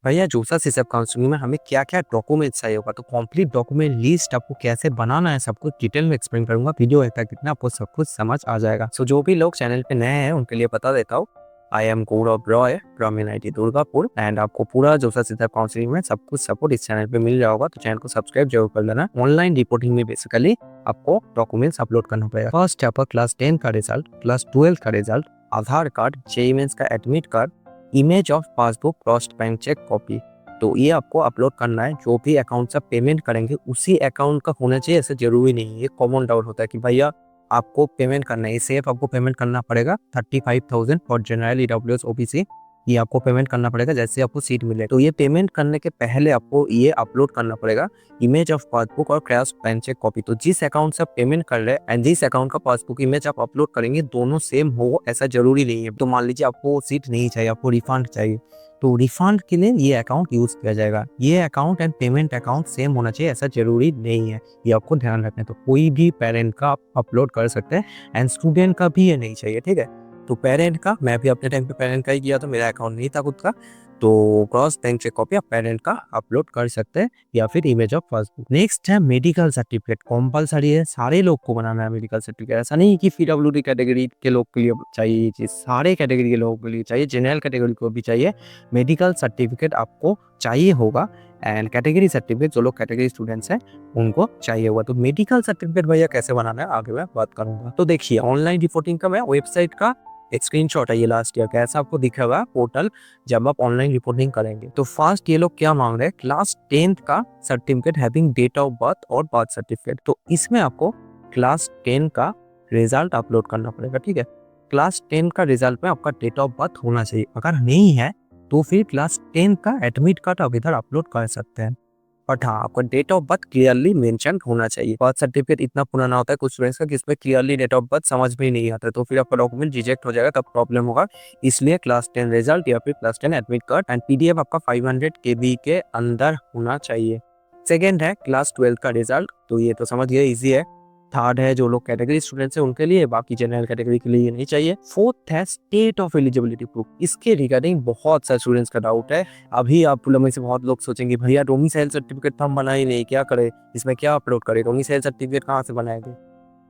भैया जोसा सिसअप काउंसलिंग में हमें क्या क्या डॉक्यूमेंट चाहिए होगा, तो कंप्लीट डॉक्यूमेंट लिस्ट आपको कैसे बनाना है सब कुछ डिटेल में एक्सप्लेन करूंगा। वीडियो है कितना आपको सब कुछ समझ आ जाएगा। सो जो भी लोग चैनल पे नए हैं उनके लिए बता देता हूँ। I am Gaurav Roy from NIT Durgapur and आपको पूरा जोसा सिसअप काउंसलिंग में सब कुछ सपोर्ट इस चैनल पे मिल जाएगा, तो चैनल को सब्सक्राइब जरूर कर लेना। ऑनलाइन रिपोर्टिंग में बेसिकली आपको डॉक्यूमेंट्स अपलोड करना पड़ेगा। फर्स्ट आपका क्लास 10 का रिजल्ट, क्लास 12 का रिजल्ट, आधार कार्ड, जेईई मेंस का admit card, image of passbook, crossed bank cheque copy. तो ये आपको अपलोड करना है। जो भी अकाउंट से पेमेंट करेंगे उसी अकाउंट का होना चाहिए, ऐसा जरूरी नहीं है। ये कॉमन डाउट होता है कि भैया आपको पेमेंट करना है, इसे आपको पेमेंट करना पड़ेगा 35,000 फॉर जनरल ईडब्ल्यूएस ओबीसी। ये आपको पेमेंट करना पड़ेगा जैसे आपको सीट मिले। तो ये पेमेंट करने के पहले आपको ये अपलोड करना पड़ेगा इमेज ऑफ पासबुक और क्रैश बैंक चेक कॉपी। तो जिस अकाउंट से आप पेमेंट कर रहे हैं एंड जिस अकाउंट का पासबुक इमेज आप अपलोड करेंगे दोनों सेम हो ऐसा जरूरी नहीं है। तो मान लीजिए आपको सीट नहीं चाहिए, आपको रिफंड चाहिए, तो रिफंड के लिए ये अकाउंट यूज किया जाएगा। ये account and payment account same होना चाहिए ऐसा जरूरी नहीं है, ये आपको ध्यान रखना है। तो कोई भी पेरेंट का आप अपलोड कर सकते हैं एंड स्टूडेंट का भी ये नहीं चाहिए, ठीक है। तो पेरेंट का, मैं भी अपने टाइम पे पेरेंट का ही किया, तो मेरा अकाउंट नहीं था खुद का, तो क्रॉस बैंक चेक कॉपी आप पेरेंट का अपलोड कर सकते हैं या फिर इमेज ऑफ पासबुक। नेक्स्ट है मेडिकल सर्टिफिकेट। कंपलसरी है, सारे लोग को बनाना है मेडिकल सर्टिफिकेट। ऐसा नहीं कि पीडब्ल्यूडी कैटेगरी के लोग के लिए चाहिए ये चीज, सारे कैटेगरी के लोगों के लिए चाहिए, जनरल कैटेगरी को भी चाहिए। मेडिकल सर्टिफिकेट आपको चाहिए होगा एंड कैटेगरी सर्टिफिकेट जो लोग कैटेगरी स्टूडेंट्स हैं उनको चाहिए होगा। तो मेडिकल सर्टिफिकेट भैया कैसे बनाना है आगे मैं बात करूंगा। तो देखिए ऑनलाइन रिपोर्टिंग का मैं वेबसाइट का एक स्क्रीनशॉट है ये लास्ट ईयर का, ऐसा आपको दिखेगा पोर्टल जब आप ऑनलाइन रिपोर्टिंग करेंगे। तो फर्स्ट ये लोग क्या मांग रहे हैं, क्लास 10th का certificate having date of birth और बर्थ सर्टिफिकेट। तो इसमें आपको क्लास 10 का रिजल्ट अपलोड करना पड़ेगा, ठीक है। क्लास 10 का रिजल्ट में आपका डेट ऑफ बर्थ होना चाहिए, अगर नहीं है तो फिर क्लास 10 का एडमिट कार्ड आप इधर अपलोड कर सकते हैं। बट हाँ, आपका date of birth clearly mention होना चाहिए। बर्थ सर्टिफिकेट इतना पुराना होता है कुछ स्टूडेंट्स का, जिसमें क्लियरली डेट ऑफ बर्थ समझ में ही नहीं आता, तो फिर आपका डॉक्यूमेंट रिजेक्ट हो जाएगा, तब प्रॉब्लम होगा। इसलिए क्लास 10 रिजल्ट या फिर class 10 admit card and PDF आपका 500 KB के अंदर होना चाहिए। सेकेंड है क्लास 12 का रिजल्ट, तो ये तो समझ गए इजी है। थर्ड है जो लोग कैटेगरी स्टूडेंट्स हैं उनके लिए, बाकी जनरल कैटेगरी के लिए ये नहीं चाहिए। फोर्थ है स्टेट ऑफ एलिजिबिलिटी प्रूफ। इसके रिगार्डिंग बहुत सारे स्टूडेंट्स का डाउट है। अभी आप लोग में से बहुत लोग सोचेंगे भैया डोमिसाइल सर्टिफिकेट तो हम बना ही नहीं, क्या करें, इसमें क्या अपलोड करें, डोमिसाइल सर्टिफिकेट कहाँ से बनाएंगे।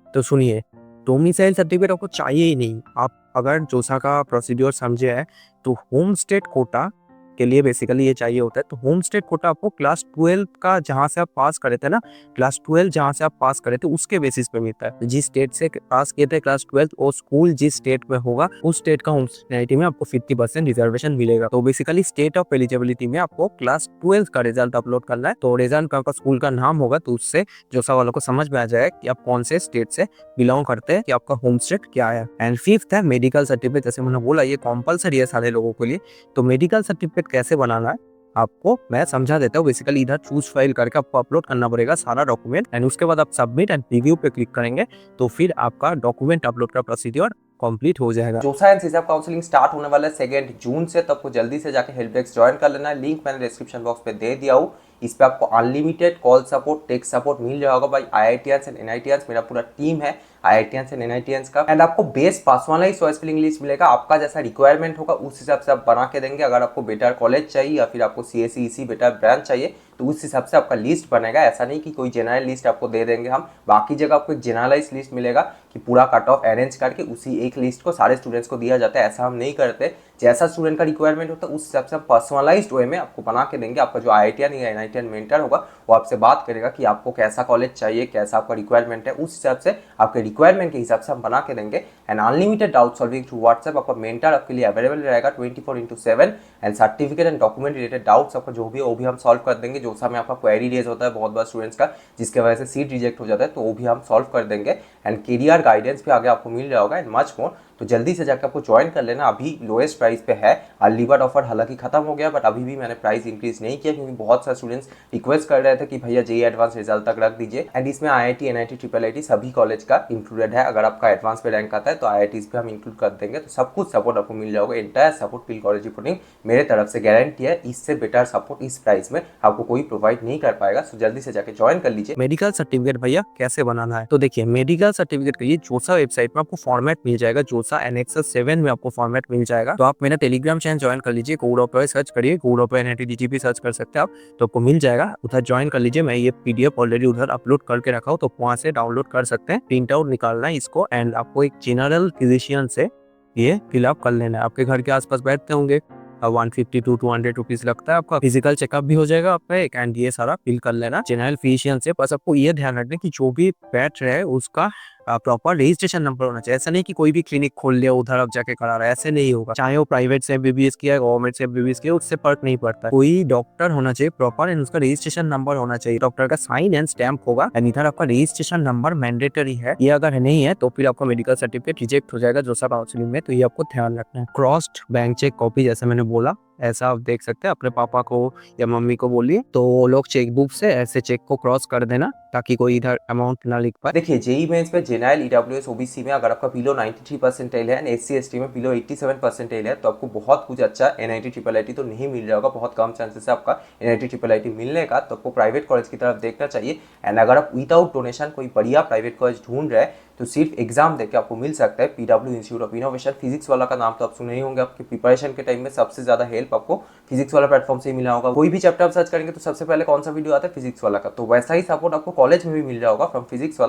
तो सुनिए, डोमिसाइल सर्टिफिकेट आपको चाहिए ही नहीं। आप अगर जोसा का प्रोसीड्योर समझे है तो होम स्टेट कोटा के लिए बेसिकली ये चाहिए होता है। तो होम स्टेट कोटा आपको क्लास 12 का जहां से आप पास करे थे ना, क्लास 12 जहां से आप पास करे थे उसके बेसिस पे मिलता है। जिस स्टेट से पास किए थे क्लास 12 वो स्कूल जिस स्टेट में होगा उस स्टेट का होम स्टेट में आपको 50% रिजर्वेशन मिलेगा। तो बेसिकली स्टेट ऑफ एलिजिबिलिटी में आपको क्लास 12 का रिजल्ट अपलोड करना है। तो रिजल्ट का स्कूल का नाम होगा तो उससे जोसा वालों को समझ में आ जाएगा कि आप कौन से स्टेट से बिलोंग करते हैं, कि आपका होम स्टेट क्या है। एंड फिफ्थ है मेडिकल सर्टिफिकेट। जैसे मैंने बोला ये कंपलसरी है सारे लोगों के लिए। तो मेडिकल सर्टिफिकेट कैसे बनाना है आपको मैं समझा देता हूँ। बेसिकली इधर चूज फाइल करके आपको अपलोड करना पड़ेगा सारा डॉक्यूमेंट एंड उसके बाद आप सबमिट एंड रिव्यू पे क्लिक करेंगे तो फिर आपका डॉक्यूमेंट अपलोड का प्रोसीजर कंप्लीट हो जाएगा। जोसा एंड सिसअप काउंसलिंग स्टार्ट होने वाला है 2 जून से, तो आपको जल्दी से जाके हेल्प डेस्क ज्वाइन कर लेना है। लिंक मैंने डिस्क्रिप्शन बॉक्स पे दे दिया हूँ। इस पे आपको unlimited call support, text support मिल जाएगा भाई। आईआईटीएंस एंड एनआईटीएंस मेरा पूरा टीम है आईआईटीएंस एंड एनआईटीएंस का। एंड आपको best personalised choice filling list मिलेगा, आपका जैसा रिक्वायरमेंट होगा उस हिसाब से आप बना के देंगे। अगर आपको बेटर कॉलेज चाहिए या फिर आपको सीएससी ईसी बेटर ब्रांच चाहिए तो उस हिसाब से आपका लिस्ट बनेगा। ऐसा नहीं कि कोई जनरल लिस्ट आपको दे देंगे हम, बाकी जगह आपको एक जनरलाइज लिस्ट मिलेगा कि पूरा कट ऑफ अरेंज करके उसी एक लिस्ट को सारे स्टूडेंट्स को दिया जाता है। ऐसा हम नहीं करते, जैसा स्टूडेंट का रिक्वायरमेंट होता है उस हिसाब से हम पर्सनलाइज्ड वे में आपको बना के देंगे। आपका जो आईआईटीएन या एनआईटीएन मेंटर होगा वो आपसे बात करेगा कि आपको कैसा कॉलेज चाहिए, कैसा आपका रिक्वायरमेंट है, उस हिसाब से आपके रिक्वायरमेंट के हिसाब से हम बना के देंगे। And unlimited doubt solving through WhatsApp आपका मेंटर आपके लिए अवेलेबल रहेगा 24/7। And certificate and document related doubts आपका जो भी है वो भी हम सॉल्व कर देंगे। जो समय आपका क्वेरी रेज होता है बहुत बार स्टूडेंट्स का जिसके वजह से सीट रिजेक्ट हो जाता है, तो वो भी हम सॉल्व कर देंगे। एंड कैरियर गाइडेंस भी आगे आपको मिल जाएगा एंड मच मोर। तो जल्दी से जाकर आपको ज्वाइन कर लेना। अभी लोएस्ट प्राइस पे है, अर्ली बर्ड ऑफर हालांकि खत्म हो गया बट अभी भी मैंने प्राइस इंक्रीज नहीं किया क्योंकि बहुत सारे स्टूडेंट्स रिक्वेस्ट कर रहे थे कि भैया जेईई एडवांस रिजल्ट तक रख दीजिए। एंड इसमें आईआईटी, एनआईटी, ट्रिपल आईटी सभी कॉलेज का इंक्लूडेड है। अगर आपका एडवांस पे रैंक आता है तो आईआईटीज पे हम इंक्लूड कर देंगे। तो सब कुछ सपोर्ट आपको मिल जाएगा, entire support fill college reporting मेरे तरफ से गारंटी है इससे बेटर सपोर्ट इस प्राइस में आपको कोई प्रोवाइड नहीं कर पाएगा। सो जल्दी से जाके ज्वाइन कर लीजिए। मेडिकल सर्टिफिकेट भैया कैसे बनाना है, तो देखिए मेडिकल सर्टिफिकेट के लिए जोसा वेबसाइट में आपको फॉर्मेट मिल जाएगा, जोसा एनेक्सस 7 में आपको फॉर्मेट मिल जाएगा। तो आप मेरा टेलीग्राम चैनल ज्वाइन कर लीजिए, कोड ऑफ सर्च करिए, कोड ऑफ NITDGP सर्च कर सकते हैं आप, तो आपको मिल जाएगा, उधर ज्वाइन कर लीजिए। मैं ये PDF ऑलरेडी उधर अपलोड करके रखा हूँ, तो वहाँ से डाउनलोड कर सकते हैं। प्रिंट आउट निकालना है इसको एंड आपको एक जनरल फिजिशियन से ये फिलअप कर लेना है। आपके घर के आसपास बैठते होंगे, 150 to 200 रुपीज लगता है, आपका फिजिकल चेकअप भी हो जाएगा आपका एक, एंड ये सारा फिल कर लेना जनरल फिजिशियन से। बस आपको ये ध्यान रखना कि जो भी बैठ रहे हैं उसका प्रॉपर रजिस्ट्रेशन नंबर होना चाहिए। ऐसा नहीं कि कोई भी क्लिनिक खोल लिया उधर आप जाके करा रहा है, ऐसे नहीं होगा। चाहे वो प्राइवेट से MBBS किया है, गवर्नमेंट से MBBS किया, उससे फर्क नहीं पड़ता। कोई डॉक्टर होना चाहिए प्रॉपर एंड उसका रजिस्ट्रेशन नंबर होना चाहिए, डॉक्टर का साइन एंड स्टैम्प होगा एंड इधर आपका रजिस्ट्रेशन नंबर मैंडेटरी है। ये अगर नहीं है तो फिर आपका मेडिकल सर्टिफिकेट रिजेक्ट हो जाएगा जोसा काउंसिलिंग में, तो ये आपको ध्यान रखना है। क्रॉस्ड बैंक चेक कॉपी जैसे मैंने बोला, ऐसा आप देख सकते हैं, अपने पापा को या मम्मी को बोलिए तो वो लोग चेकबुक से ऐसे चेक को क्रॉस कर देना ताकि कोई इधर अमाउंट ना लिख पाए। देखिए जेई मेंस में जेनरल EWS OBC में अगर आपका बिलो 93 परसेंटाइल है एंड SC ST में बिलो 87 परसेंटाइल है तो आपको बहुत कुछ अच्छा NIT IIIT तो नहीं मिल रहा होगा, बहुत कम चांसेस है आपका NIT IIIT मिलने का। तो आपको प्राइवेट कॉलेज की तरफ देखना चाहिए एंड अगर आप विदाउट डोनेशन कोई बढ़िया प्राइवेट कॉलेज ढूंढ रहे हैं तो सिर्फ एग्जाम देके आपको मिल सकता है PW institute of innovation. Physics वाला का नाम तो आप सुने ही होंगे, आपके प्रिपरेशन के टाइम में सबसे ज्यादा हेल्प आपको फिजिक्स वाला प्लेटफॉर्म से ही मिला होगा। कोई भी चैप्टर आप सर्च करेंगे तो सबसे पहले कौन सा वीडियो आता है, फिजिक्स वाला का, तो वैसा ही सपोर्ट आपको कॉलेज में भी मिल रहा होगा फ्रॉम फिजिक्स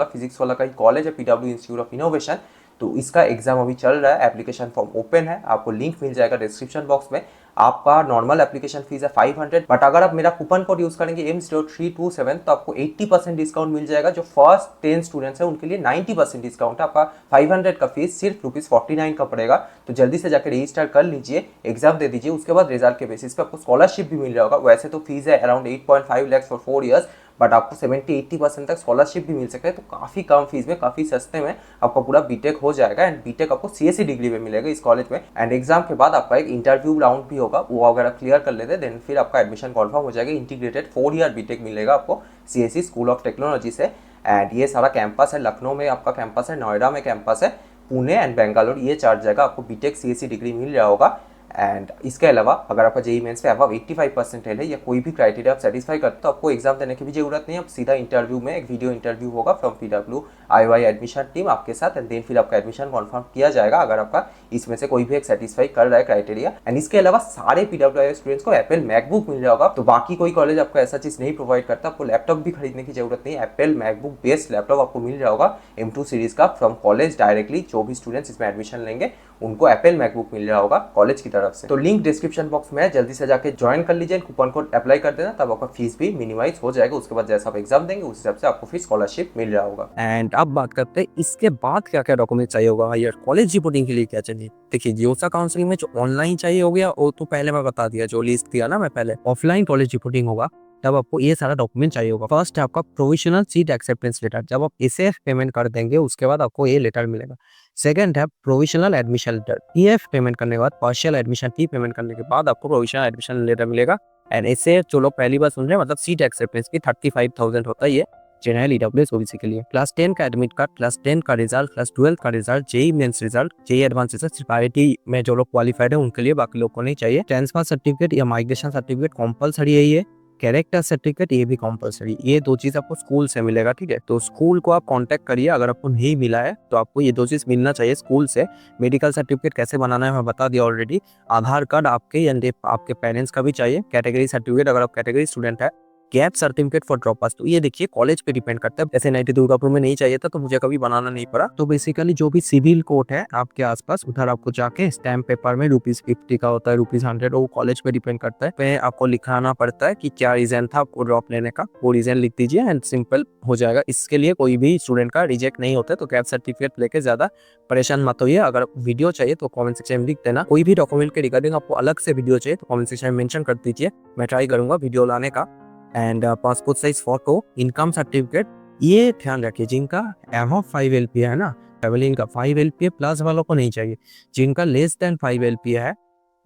वाला का ही कॉलेज है PW इंस्टीट्यूट ऑफ इनोवेशन। तो इसका एग्जाम अभी चल रहा है, एप्लीकेशन फॉर्म ओपन है, आपको लिंक मिल जाएगा डिस्क्रिप्शन बॉक्स में। आपका नॉर्मल एप्लीकेशन फीस है 500, बट अगर आप मेरा कूपन कोड यूज करेंगे AIMS0327 तो आपको 80% डिस्काउंट मिल जाएगा। जो फर्स्ट 10 स्टूडेंट्स है उनके लिए 90% डिस्काउंट है। आपका 500 का फीस सिर्फ ₹49 का पड़ेगा। तो जल्दी से जाकर रजिस्टर कर लीजिए, एग्जाम दे दीजिए, उसके बाद रिजल्ट के बेसिस पे आपको स्कॉलरशिप भी मिल रहा होगा। वैसे तो फीस है around 8.5 lakh for 4 years, but आपको 70-80% तक स्कॉलरशिप भी मिल सकता है। तो काफी कम फीस में, काफी सस्ते में आपका पूरा बीटेक हो जाएगा एंड बीटेक आपको CSE डिग्री में मिलेगा इस कॉलेज में। एंड एग्जाम के बाद आपका एक इंटरव्यू राउंड भी होगा, वो अगर आप क्लियर कर लेते देन फिर आपका एडमिशन कन्फर्म हो जाएगा। इंटीग्रेटेड 4 ईयर बीटेक मिलेगा आपको CSE स्कूल ऑफ टेक्नोलॉजी से। एंड ये सारा कैंपस है, लखनऊ में आपका कैंपस है, नोएडा में कैंपस है, पुणे एंड बेंगलोर, ये 4 जगह आपको बीटेक CSE डिग्री मिल रहा होगा। एंड इसके अलावा अगर आपका जेई मेंस पे अबव 85% है या कोई भी क्राइटेरिया आप सेटिस्फाई करते हो तो आपको एग्जाम देने की भी जरूरत नहीं है। आप सीधा इंटरव्यू में एक वीडियो इंटरव्यू होगा from PW IY admission team आपके साथ एंड देन फिर आपका एडमिशन कंफर्म किया जाएगा अगर आपका इसमें से कोई भी एक सेटिस्फाई कर रहा है क्राइटेरिया। एंड इसके अलावा सारे PW स्टूडेंट्स को एप्पल मैकबुक मिल रहा होगा। तो बाकी कोई कॉलेज आपको ऐसा चीज नहीं प्रोवाइड करता, आपको लैपटॉप भी खरीदने की जरूरत नहीं है। एप्पल मैकबुक बेस्ड लैपटॉप आपको मिल रहा होगा M2 सीरीज का फ्रॉम कॉलेज डायरेक्टली। जो भी स्टूडेंट्स इसमें एडमिशन लेंगे उनको एप्पल मैकबुक मिल रहा होगा कॉलेज की तरफ से। तो लिंक डिस्क्रिप्शन बॉक्स में है, जल्दी से जाके ज्वाइन कर लीजिए, कूपन कोड अप्लाई कर देना, तब आपका फीस भी मिनिमाइज हो जाएगा। उसके बाद जैसा आप एग्जाम देंगे उस हिसाब से आपको फीस स्कॉलरशिप मिल रहा होगा। एंड अब बात करते हैं इसके बाद क्या क्या डॉक्यूमेंट चाहिए होगा या कॉलेज रिपोर्टिंग के लिए क्या चाहिए। देखिए जोसा काउंसलिंग में जो ऑनलाइन चाहिए हो गया वो तो पहले मैं बता दिया, जो लिस्ट दिया ना मैं पहले। ऑफलाइन कॉलेज रिपोर्टिंग होगा तब आपको ये सारा डॉक्यूमेंट चाहिए होगा। फर्स्ट है आपका प्रोविजनल सीट एक्सेप्टेंस लेटर, जब आप इसे पेमेंट कर देंगे उसके बाद आपको ये लेटर मिलेगा। सेकंड है provisional admission letter, PF payment करने के बाद, पार्शियल एडमिशन फी पेमेंट करने के बाद आपको प्रोविजनल एडमिशन लेटर मिलेगा। एंड इससे जो लोग पहली बार सुन रहे हैं, मतलब सीट एक्सेप्टेंस की 35,000 होता है ये जनरल EWS OBC के लिए। क्लास 10 का एडमिट कार्ड, क्लास 10 का रिजल्ट, क्लास 12 का result, JEE Mains result, JEE Advanced result सिर्फ IIT में जो लोग क्वालिफाइड है उनके लिए, बाकी लोग को नहीं चाहिए। ट्रांसफर सर्टिफिकेट या माइग्रेशन सर्टिफिकेट कंपलसरी है ये। कैरेक्टर सर्टिफिकेट ये भी कंपलसरी, ये 2 चीज आपको स्कूल से मिलेगा, ठीक है। तो स्कूल को आप कांटेक्ट करिए, अगर आपको नहीं मिला है तो आपको ये 2 चीज मिलना चाहिए स्कूल से। मेडिकल सर्टिफिकेट कैसे बनाना है मैं बता दिया ऑलरेडी। आधार कार्ड आपके या आपके पेरेंट्स का भी चाहिए। कैटेगरी सर्टिफिकेट अगर आप कैटेगरी स्टूडेंट है। गैप सर्टिफिकेट फॉर ड्रॉप पास, तो ये देखिए कॉलेज पे डिपेंड करता है। जैसे NIT दुर्गापुर में नहीं चाहिए था तो मुझे कभी बनाना नहीं पड़ा। तो बेसिकली जो भी सिविल कोर्ट है आपके आसपास उधर आपको जाके स्टैम्प पेपर में ₹50 का होता है, ₹100, वो कॉलेज पे डिपेंड करता है। पे आपको लिखाना पड़ता है कि क्या रीजन था आपको ड्रॉप लेने का, वो रीजन लिख दीजिए एंड सिंपल हो जाएगा। इसके लिए कोई भी स्टूडेंट का रिजेक्ट नहीं होता है। तो गैप सर्टिफिकेट लेके ज्यादा परेशान मत होइए। अगर वीडियो चाहिए तो कॉमेंट सेक्शन में लिख देना। कोई भी डॉक्यूमेंट के रिगार्डिंग आपको अलग से वीडियो चाहिए तो कॉमेंट सेक्शन में मेंशन कर दीजिए, मैं ट्राई करूंगा वीडियो लाने का। And passport size photo, income certificate, ये ध्यान रखिए जिनका अबव 5 LPA है ना, फैमिली इनका 5 LPA प्लस वालों को नहीं चाहिए। जिनका लेस देन 5 LPA है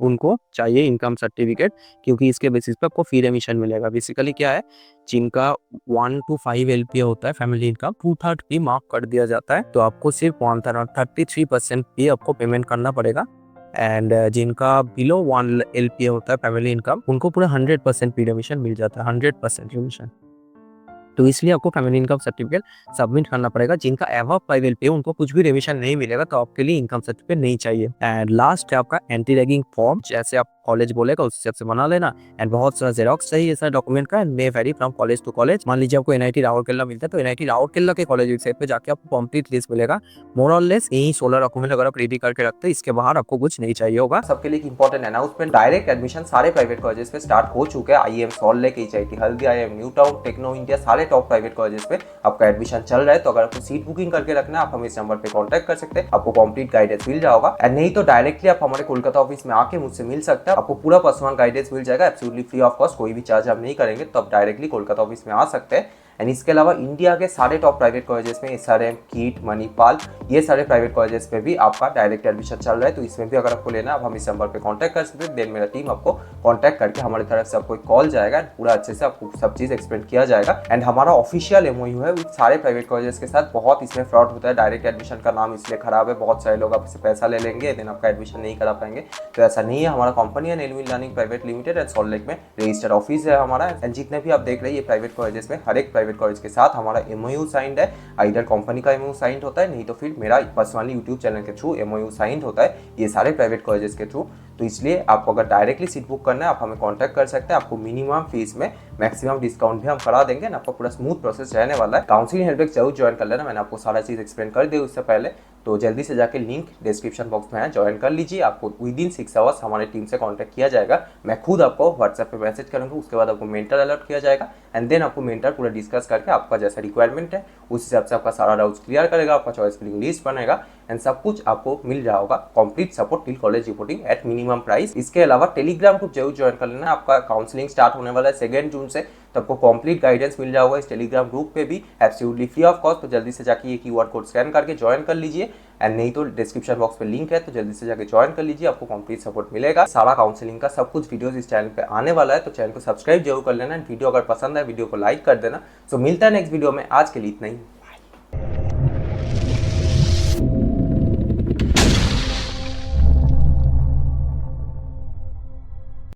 उनको चाहिए इनकम सर्टिफिकेट, क्योंकि इसके बेसिस पे आपको फ्री एडमिशन मिलेगा। बेसिकली क्या है, जिनका 1 to 5 LPA होता है फैमिली इनकम, 2/3 फी माफ कर दिया जाता है। तो आपको सिर्फ 1/3 33% फी आपको पेमेंट करना पड़ेगा एंड जिनका बिलो 1 LPA होता है फैमिली इनकम, उनको पूरा 100% फ्री रिमिशन मिल जाता है, 100% रिमिशन। तो इसलिए आपको फैमिली इनकम सर्टिफिकेट सबमिट करना पड़ेगा। जिनका अबव 5 LPA उनको कुछ भी रिविजन नहीं मिलेगा, तो आपके लिए इनकम सर्टिफिकेट नहीं चाहिए। एंड लास्ट है आपका एंटी रैगिंग फॉर्म, जैसे आप कॉलेज बोलेगा उस हिसाब से बना लेना। एंड बहुत सारा जेरोक्स चाहिए सर डॉक्यूमेंट का, and may vary from college to college. मान लीजिए आपको NIT राउरकेला मिलता है, तो NIT राउरकेला के कॉलेज वेबसाइट पे जाके आपको कंप्लीट लिस्ट मिलेगा। मोर और लेस यही 16 डॉक्यूमेंट अगर आप रेडी करके रखते हैं, इसके बाहर आपको कुछ नहीं चाहिए होगा। सबके लिए एक इंपॉर्टेंट अनाउंसमेंट, डायरेक्ट एडमिशन सारे प्राइवेट कॉलेजेस पे स्टार्ट हो चुके हैं। IIM Salt Lake, HIT Haldia, IIM New Town, Techno India, सारे टॉप प्राइवेट कॉलेजेस पे आपका एडमिशन चल रहा है। तो अगर आपको सीट बुकिंग करके रखना है, आप हमें इस नंबर पे कांटेक्ट कर सकते हैं, आपको कंप्लीट गाइडेंस मिल जाएगा। एंड नहीं तो डायरेक्टली आप हमारे कोलकाता ऑफिस में आके मुझसे मिल सकते हैं, आपको पूरा पर्सनल गाइडेंस मिल जाएगा, एब्सोल्युटली फ्री ऑफ कॉस्ट, कोई भी चार्ज हम नहीं करेंगे। तो आप डायरेक्टली कोलकाता ऑफिस में आ सकते हैं। एंड इसके अलावा इंडिया के सारे टॉप प्राइवेट कॉलेजेस में SRM, KIT, मणिपाल, ये सारे प्राइवेट कॉलेजेस पे भी आपका डायरेक्ट एडमिशन चल रहा है। तो इसमें भी अगर आपको लेना है, आप हम इस नंबर पे कांटेक्ट कर सकते हैं। देन मेरा टीम आपको कांटेक्ट करके हमारी तरफ से आपको एक कॉल जाएगा, पूरा अच्छे से आपको सब चीज़ एक्सप्लेन किया जाएगा। एंड हमारा ऑफिशियल MOU है विद सारे प्राइवेट कॉलेजेस के साथ। बहुत इसमें फ्रॉड होता है, डायरेक्ट एडमिशन का नाम इसलिए खराब है, बहुत सारे लोग आपसे पैसा ले लेंगे, देन आपका एडमिशन नहीं करा पाएंगे। तो ऐसा नहीं है, हमारा कंपनी है नेलविल learning private limited and salt lake में रजिस्टर्ड ऑफिस है हमारा। एंड जितने भी आप देख रहे हैं ये प्राइवेट कॉलेजेस में, हर एक प्राइवेट कॉलेज के साथ हमारा MOU साइंड है। आइदर कंपनी का MOU साइंड होता है, नहीं तो फिर मेरा पर्सनली यूट्यूब चैनल के थ्रू MOU साइंड होता है, ये सारे प्राइवेट कॉलेजेस के थ्रू। तो इसलिए आपको अगर डायरेक्टली सीट बुक करना है, आप हमें कांटेक्ट कर सकते हैं। आपको मिनिमम फीस में मैक्सिमम डिस्काउंट भी हम करा देंगे ना, आपका पूरा स्मूथ प्रोसेस रहने वाला है। काउंसलिंग हेल्प डेस्क जरूर ज्वाइन कर लेना, मैंने आपको सारा चीज़ एक्सप्लेन कर दी उससे पहले। तो जल्दी से जाके लिंक डिस्क्रिप्शन बॉक्स में है, ज्वाइन कर लीजिए। आपको विदिन 6 आवर्स हमारी टीम से कांटेक्ट किया जाएगा। मैं खुद आपको व्हाट्सएप पे मैसेज करूँगा, उसके बाद आपको मेंटर अलर्ट किया जाएगा। एंड देन आपको मेंटर पूरा डिस्कस करके आपका जैसा रिक्वायरमेंट है उस हिसाब से आपका सारा डाउट्स क्लियर करेगा, आपका चॉइस फिलिंग लिस्ट बनेगा एंड सब कुछ आपको मिल रहा होगा। Complete support till college reporting at minimum price. इसके अलावा टेलीग्राम ग्रुप जरूर ज्वाइन कर लेना। आपका काउंसलिंग स्टार्ट होने वाला है 2 जून से, तो आपको कंप्लीट गाइडेंस मिल जाएगा इस टेलीग्राम ग्रुप पे भी, एब्सोल्युटली फ्री ऑफ कॉस्ट। तो जल्दी से जाके ये QR कोड स्कैन करके ज्वाइन कर लीजिए। एंड नहीं तो डिस्क्रिप्शन बॉक्स पे लिंक है, तो जल्दी से जाके ज्वाइन कर लीजिए, आपको कंप्लीट सपोर्ट मिलेगा। सारा काउंसलिंग का सब कुछ वीडियोस इस चैनल पे आने वाला है, तो चैनल को सब्सक्राइब जरूर कर लेना। एंड वीडियो अगर पसंद है वीडियो को लाइक कर देना। सो मिलता है नेक्स्ट वीडियो में, आज के लिए इतना ही।